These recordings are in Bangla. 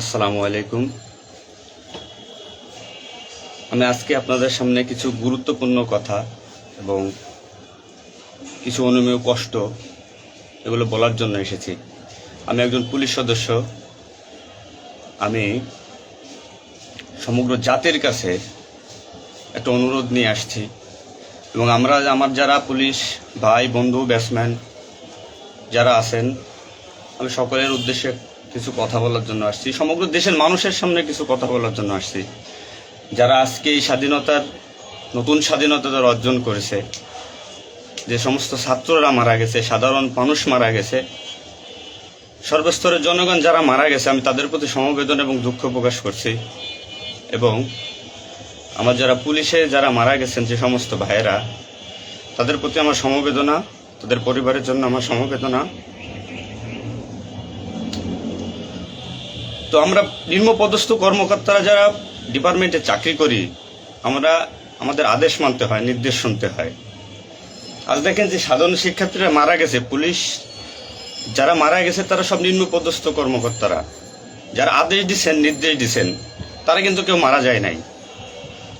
আসসালামু আলাইকুম। আমি আজকে আপনাদের সামনে কিছু গুরুত্বপূর্ণ কথা এবং কিছু অনুমেয় কষ্ট এগুলো বলার জন্য এসেছি। আমি একজন পুলিশ সদস্য। আমি সমগ্র জাতির কাছে একটা অনুরোধ নিয়ে আসছি এবং আমার যারা পুলিশ ভাই বন্ধু ব্যাটসম্যান যারা আছেন, আমি সকলের উদ্দেশ্যে কিছু কথা বলার জন্য আসছি। সমগ্র দেশের মানুষের সামনে কিছু কথা বলার জন্য আসছি। যারা আজকে এই নতুন স্বাধীনতা যারা অর্জন করেছে, যে সমস্ত ছাত্ররা মারা গেছে, সাধারণ মানুষ মারা গেছে, সর্বস্তরের জনগণ যারা মারা গেছে, আমি তাদের প্রতি সমবেদনা এবং দুঃখ প্রকাশ করছি। এবং আমার যারা পুলিশে যারা মারা গেছেন যে সমস্ত ভাইয়েরা, তাদের প্রতি আমার সমবেদনা, তাদের পরিবারের জন্য আমার সমবেদনা। তো আমরা নিম্নপদস্থ কর্মকর্তারা যারা ডিপার্টমেন্টে চাকরি করি, আমাদের আদেশ মানতে হয়, নির্দেশ শুনতে হয়। আজ দেখেন যে সাধারণ শিক্ষার্থীরা মারা গেছে, পুলিশ যারা মারা গেছে তারা সব নিম্নপদস্থ কর্মকর্তারা, যারা আদেশ দিচ্ছেন নির্দেশ দিচ্ছেন, তারা কিন্তু কেউ মারা যায় নাই,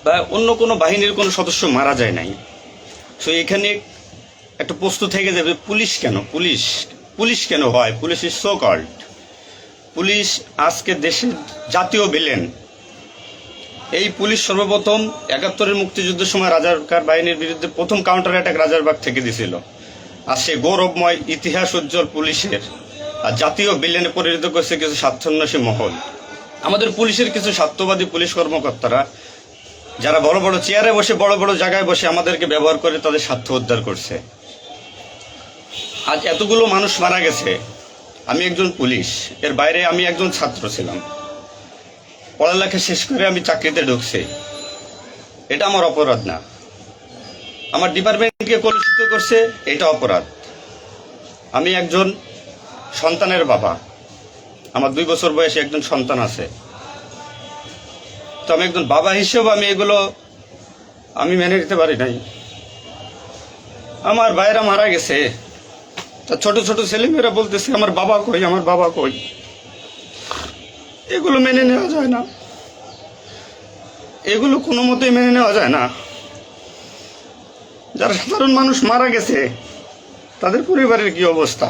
বা অন্য কোনো বাহিনীর কোনো সদস্য মারা যায় নাই। তো এখানে একটা প্রশ্ন থেকে যাবে, পুলিশ কেন পুলিশ কেন হয়? Police is so called. Police আজকে দেশের জাতীয় ভিলেন। এই পুলিশ সর্বপ্রথম ৭১-এর মুক্তিযুদ্ধের সময় রাজাকার বাহিনীর বিরুদ্ধে প্রথম কাউন্টার অ্যাটাক রাজারবাগ থেকে দিছিল। আর সে গৌরবময় ইতিহাস উজ্জ্বল পুলিশের আর জাতীয় ভিলেনে পরিণত করছে কিছু স্বার্থান্বেষী মহল। আমাদের পুলিশের কিছু স্বার্থবাদী পুলিশ কর্মকর্তারা যারা বড় বড় চেয়ারে বসে, বড় বড় জায়গায় বসে আমাদেরকে ব্যবহার করে তাদের স্বার্থ উদ্ধার করছে। আজ এতগুলো মানুষ মারা গেছে। আমি একজন পুলিশ, এর বাইরে আমি একজন ছাত্র ছিলাম। পড়ালেখা শেষ করে আমি চাকরিতে ঢুকছি। এটা আমার অপরাধ না। আমার ডিপার্টমেন্টকে কলুষিত করছে, এটা অপরাধ। আমি একজন সন্তানের বাবা। আমার 2 বছর বয়সে একজন সন্তান আছে। তো আমি একজন বাবা হিসেবে আমি মেনে নিতে পারি নাই। আমার ভাইয়েরা মারা গেছে, তা ছোট ছোট ছেলেমেয়েরা বলতেছে আমার বাবা কই, আমার বাবা কই। এগুলো মেনে নেওয়া যায় না, এগুলো কোনো মতেই মেনে নেওয়া যায় না। যারা সাধারণ মানুষ মারা গেছে তাদের পরিবারের কি অবস্থা?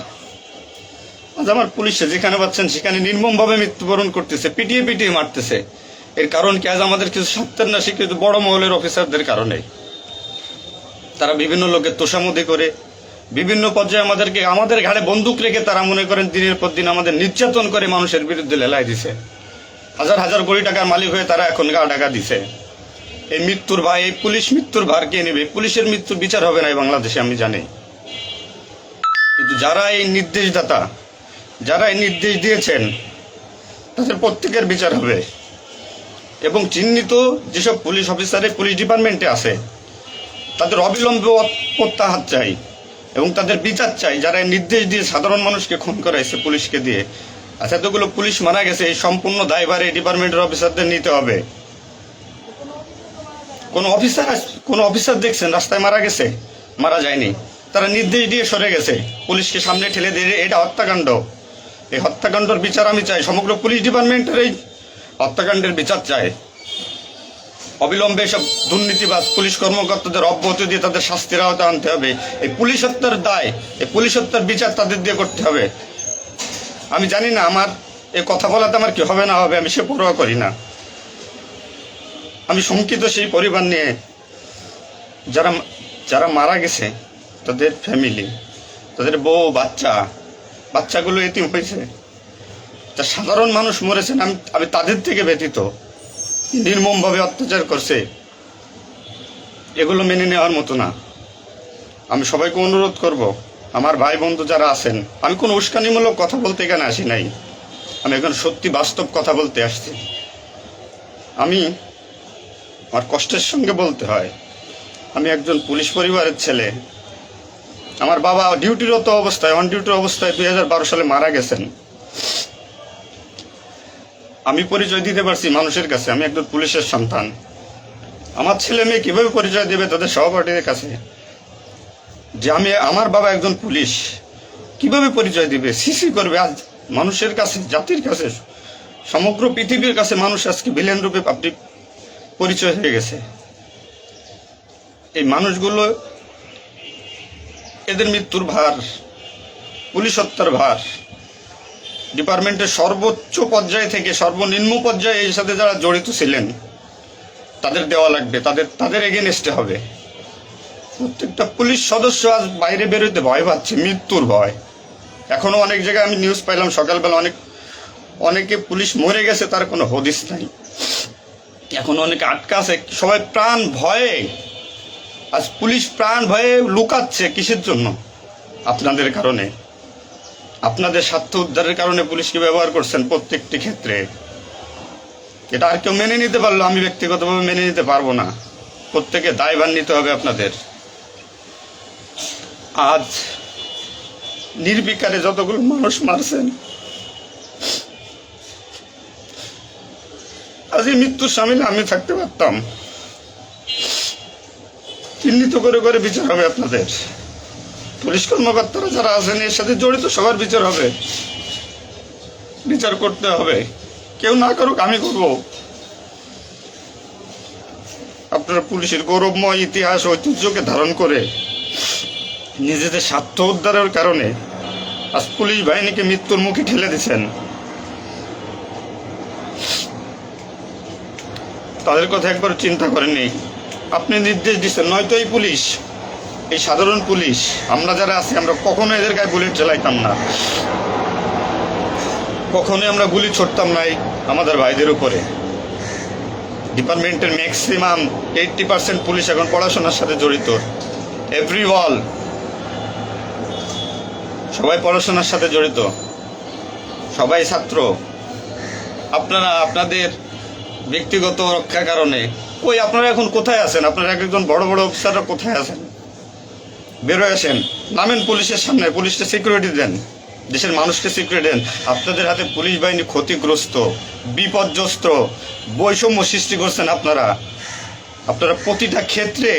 আজ আমার পুলিশে যেখানে পাচ্ছেন সেখানে নির্মমভাবে মৃত্যুবরণ করতেছে, পিটিয়ে পিটিয়ে মারতেছে। এর কারণ কি? আজ আমাদের কিছু সত্যের না স্বীকৃত বড় মহলের অফিসারদের কারণে। তারা বিভিন্ন লোকের তোষামোদি করে বিভিন্ন পর্যায়ে আমাদের ঘাড়ে বন্দুক রেখে তারা মনে করেন দিনের পর দিন আমাদের নির্যাতন করে মানুষের বিরুদ্ধে লেলাই দিছে। হাজার হাজার কোটি টাকার মালিক হয়ে তারা এখন গা টাকা দিছে। এই মৃত্যুর ভার, এই পুলিশ মৃত্যুর ভার কে নেবে? পুলিশের মৃত্যুর বিচার হবে না এই বাংলাদেশে, আমি জানি। কিন্তু যারা এই নির্দেশদাতা, যারা এই নির্দেশ দিয়েছেন, তাদের প্রত্যেকের বিচার হবে। এবং চিহ্নিত যেসব পুলিশ অফিসার পুলিশ ডিপার্টমেন্টে আছে তাদের অবিলম্বে প্রত্যাহার চাই এবং তাদের বিচার চাই, যারা নির্দেশ দিয়ে সাধারণ মানুষকে খুন করাইছে পুলিশকে দিয়ে। আচ্ছা, এতগুলো পুলিশ মারা গেছে, এই সম্পূর্ণ দায়ভার এই ডিপার্টমেন্টের অফিসারদের নিতে হবে। কোন অফিসার দেখছেন রাস্তায় মারা গেছে? মারা যায়নি। তারা নির্দেশ দিয়ে সরে গেছে, পুলিশকে সামনে ঠেলে দিয়ে। এটা হত্যাকাণ্ড। এই হত্যাকাণ্ডের বিচার আমি চাই। সমগ্র পুলিশ ডিপার্টমেন্টের এই হত্যাকাণ্ডের বিচার চাই। অবিলম্বে সব দুর্নীতিবাজ পুলিশ কর্মকর্তাদের অব্যাহতি দিয়ে তাদের শাস্তির আওতায় আনতে হবে। এই পুলিশ হত্যার দায়, এই পুলিশ হত্যার বিচার তাদের দিয়ে করতে হবে। আমি জানি না আমার এই কথা বলাতে আমার কি হবে না হবে, আমি সে পরোয়া করি না। আমি শঙ্কিত সেই পরিবার নিয়ে, যারা মারা গেছে, তাদের ফ্যামিলি, তাদের বউ বাচ্চাগুলো এতিম হয়েছে। তা সাধারণ মানুষ মরেছেন, আমি তাদের থেকে ব্যতীত। নির্মমভাবে অত্যাচার করছে, এগুলো মেনে নেওয়ার মতো না। আমি সবাইকে অনুরোধ করব, আমার ভাই বন্ধু যারা আছেন, আমি কোনো উস্কানিমূলক কথা বলতে এখানে আসি নাই। আমি এখন সত্যি বাস্তব কথা বলতে আসছি। আমার কষ্টের সঙ্গে বলতে হয়, আমি একজন পুলিশ পরিবারের ছেলে। আমার বাবা অন ডিউটির অবস্থায় 2012 সালে মারা গেছেন। আমি পরিচয় দিতে পারছি মানুষের কাছে, আমি একজন পুলিশের সন্তান। আমার ছেলে মেয়ে কিভাবে পরিচয় দেবে তাদের সহপাঠীদের কাছে যে আমার বাবা একজন পুলিশ? কিভাবে পরিচয় দিবে? সিসি করবে? আজ মানুষের কাছে, জাতির কাছে সমগ্র পৃথিবীর কাছে মানুষ আজকে ভিলেন রূপে আপনি পরিচয় হয়ে গেছে। এই মানুষগুলো, এদের মৃত্যুর ভার, পুলিশ হত্যার ভার ডিপার্টমেন্টের সর্বোচ্চ পর্যায়ে থেকে সর্বনিম্ন পর্যায়ে এর সাথে যারা জড়িত ছিলেন তাদের দেওয়া লাগবে, তাদের এগেনস্টে হবে। প্রত্যেকটা পুলিশ সদস্য আজ বাইরে বেরোতে ভয় পাচ্ছে, মৃত্যুর ভয়। এখনো অনেক জায়গায় আমি নিউজ পাইলাম সকালবেলা, অনেকে পুলিশ মরে গেছে, তার কোনো হদিস নাই। এখন অনেকে আটকা আছে, সবাই প্রাণ ভয়ে, আজ পুলিশ প্রাণ ভয়ে লুকাচ্ছে। কিসের জন্য? আপনাদের কারণে, আপনাদের স্বার্থ উদ্ধারের কারণে পুলিশকে ব্যবহার করছেন প্রত্যেকটি ক্ষেত্রে। এটা আর কেউ মেনে নিতে পারলো, আমি ব্যক্তিগতভাবে মেনে নিতে পারবো না। প্রত্যেকে দায়ভার নিতে হবে আপনাদের। আজ নির্বিকারে যতগুলো মানুষ মারছেন, আজ এই মৃত্যুর সামিলে আমি থাকতে পারতাম। চিহ্নিত করে করে বিচার হবে আপনাদের। পুলিশ কর্মকর্তারা যারা আছেন এর সাথে জড়িত সবার বিচার হবে, বিচার করতে হবে। কেউ না করুক, আমি করব। আপনারা পুলিশের গৌরবময় ইতিহাস ঐতিহ্যকে ধারণ করে নিজেদের স্বার্থ উদ্ধারের কারণে আজ পুলিশ বাহিনীকে মৃত্যুর মুখে ঠেলে দিচ্ছেন। তাদের কথা একবার চিন্তা করেননি। আপনি নির্দেশ দিচ্ছেন, নয়তো এই পুলিশ, এই সাধারণ পুলিশ, আমরা যারা আছি, আমরা কখনো এদের গায়ে বুলেট চালাইতাম না, কখনোই আমরা গুলি ছড়তাম না আমাদের ভাইদের উপরে। ডিপার্টমেন্টের ম্যাক্সিমাম 80% পুলিশ এখন পড়াশোনার সাথে জড়িত। এভরি ওয়াল, সবাই পড়াশোনার সাথে জড়িত, সবাই ছাত্র। আপনারা আপনাদের ব্যক্তিগত রক্ষার কারণে আপনারা এখন কোথায় আছেন? আপনারা একজন বড় বড় অফিসাররা কোথায় আছেন? বেরোয় আসেন, নামেন পুলিশের সামনে, পুলিশকে সিকিউরিটি দেন, দেশের মানুষকে সিকিউরিটি দেন। আপনাদের হাতে পুলিশ বাহিনী ক্ষতিগ্রস্ত, বিপর্যস্ত, বৈষম্য সৃষ্টি করছেন আপনারা। প্রতিটা ক্ষেত্রে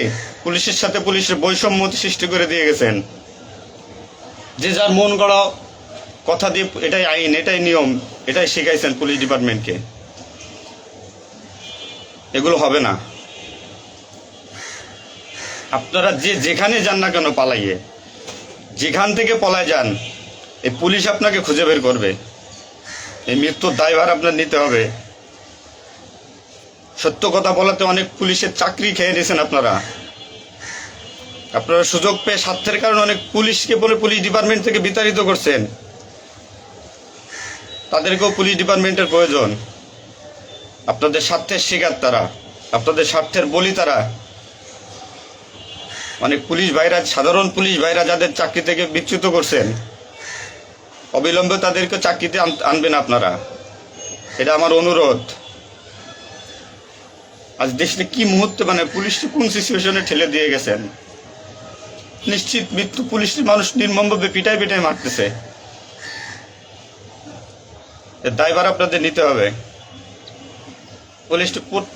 পুলিশের সাথে পুলিশের বৈষম্য সৃষ্টি করে দিয়ে গেছেন। যে যার মন গড়া কথা দিয়ে, এটাই আইন, এটাই নিয়ম, এটাই শিখাইছেন পুলিশ ডিপার্টমেন্টকে। এগুলো হবে না। আপনারা যেখানে যান না কেন পালাইয়ে, যেখান থেকে পলায় যান, এই পুলিশ আপনাকে খুঁজে বের করবে। এই মৃত্যুর দায়ভার আপনার নিতে হবে। সত্য কথা বলাতে অনেক পুলিশের চাকরি খেয়ে নিয়েছেন আপনারা। আপনারা সুযোগ পেয়ে স্বার্থের কারণে অনেক পুলিশকে বলে পুলিশ ডিপার্টমেন্ট থেকে বিতাড়িত করছেন। তাদেরকেও পুলিশ ডিপার্টমেন্টের প্রয়োজন। আপনাদের স্বার্থের শিকার তারা, আপনাদের স্বার্থের বলি তারা। অনেক পুলিশ ভাইরা, সাধারণ পুলিশ ভাইরা যাদের চাকরি থেকে বিচ্যুত করছেন, অবিলম্বে তাদেরকে চাকরিতে আনবেন আপনারা। এটা আমার অনুরোধ। আজ দেশে কি মুহূর্তে, পুলিশকে কোন সিচুয়েশনে ঠেলে দিয়ে গেছেন। নিশ্চিত মৃত্যু, পুলিশের মানুষ নির্মমভাবে পিটাই পিটাই মারতেছে। এর দায়ভার আপনাদের নিতে হবে।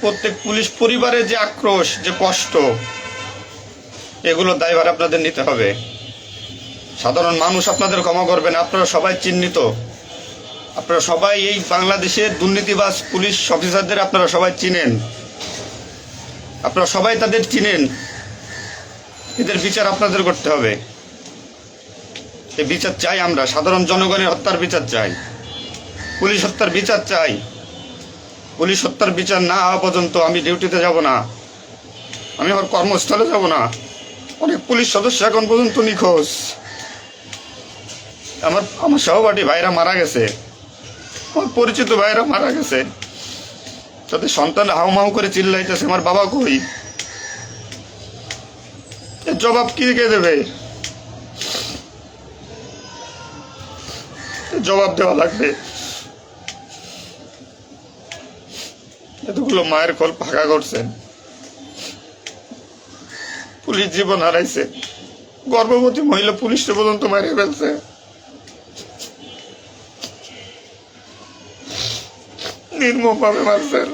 প্রত্যেক পুলিশ পরিবারের যে আক্রোশ, যে কষ্ট, এগুলো দায়ভার আপনাদের নিতে হবে। সাধারণ মানুষ আপনাদের ক্ষমা করবেন। আপনারা সবাই চিহ্নিত, আপনারা সবাই এই বাংলাদেশের দুর্নীতিবাজ পুলিশ অফিসারদের আপনারা সবাই চিনেন, আপনারা সবাই তাদের চিনেন। এদের বিচার আপনাদের করতে হবে। এই বিচার চাই আমরা, সাধারণ জনগণের হত্যার বিচার চাই, পুলিশ হত্যার বিচার চাই। পুলিশ হত্যার বিচার না হওয়া পর্যন্ত আমি ডিউটিতে যাব না, আমি আমার কর্মস্থলে যাব না। অনেক পুলিশ সদস্য এখন পর্যন্ত নিখোঁজ। আমার সহপাঠী ভাইরা মারা গেছে, আমার পরিচিত ভাইরা মারা গেছে। তাদের সন্তান হাউমাউ করে চিল্লাইতেছে, আমার বাবা কই? এর জবাব কি কে দেবে? জবাব দেওয়া লাগবে। এতগুলো মায়ের কোল ফাঁকা করছেন, পুলিশ জীবন হারাইছে, গর্ভবতী মহিলা পুলিশে পর্যন্ত মারিয়ে ফেলছে। নির্মমভাবে মারছেন।